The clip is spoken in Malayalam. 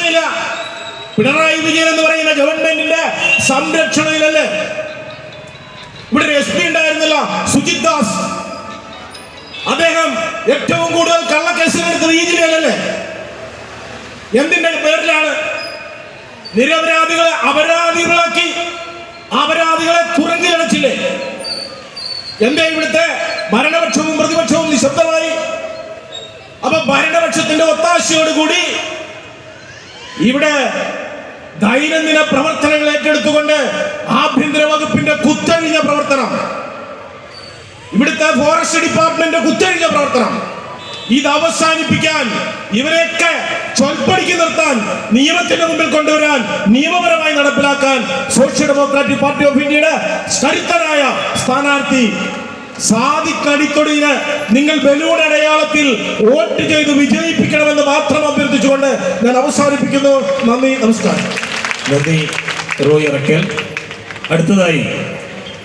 പ്രശ്നമില്ല. പിണറായി വിജയൻ എന്ന് പറയുന്ന ഗവൺമെന്റിന്റെ സംരക്ഷണയിലല്ലേ. ഇവിടെ ഒരു SP ഉണ്ടായിരുന്നല്ലോ, സുജിത് ദാസ്. അദ്ദേഹം ഏറ്റവും കൂടുതൽ കള്ളക്കേസുകളെടുത്തത് ഈ ജില്ലയിലല്ലേ. എന്തിന്റെ പേരിലാണ്? നിരപരാധികളെ അപരാധികളാക്കി, അപരാധികളെ തുറങ്കിലടച്ചില്ലേ. എന്തേ ഇവിടുത്തെ ഭരണപക്ഷവും പ്രതിപക്ഷവും നിശബ്ദമായി? അപ്പൊ ഭരണപക്ഷത്തിന്റെ ഒത്താശയോടുകൂടി ഇവിടെ ദൈനംദിന പ്രവർത്തനങ്ങൾ ഏറ്റെടുത്തുകൊണ്ട് ആഭ്യന്തര വകുപ്പിന്റെ കുത്തഴിഞ്ഞ പ്രവർത്തനം, ഇവിടുത്തെ ഫോറസ്റ്റ് ഡിപ്പാർട്ട്മെന്റ് കുത്തഴിഞ്ഞ പ്രവർത്തനം, ഇത് അവസാനിപ്പിക്കാൻ, ഇവരെയൊക്കെ ചൊൽപ്പടിക്ക് നിർത്താൻ, നിയമത്തിന്റെ മുമ്പിൽ കൊണ്ടുവരാൻ, നിയമപരമായി നടപ്പിലാക്കാൻ സോഷ്യൽ ഡെമോക്രാറ്റിക് പാർട്ടി ഓഫ് ഇന്ത്യയുടെ കരുത്തരായ സ്ഥാനാർത്ഥി സാദിഖ് അടിക്കൊടിയെ നിങ്ങൾ ബലൂൺ അടയാളത്തിൽ വോട്ട് ചെയ്ത് വിജയിപ്പിക്കണമെന്ന് മാത്രം അഭ്യർത്ഥിച്ചുകൊണ്ട് ഞാൻ അവസാനിപ്പിക്കുന്നു. നന്ദി, നമസ്കാരം. നന്ദി റോയ് അറക്കൽ. അടുത്തതായി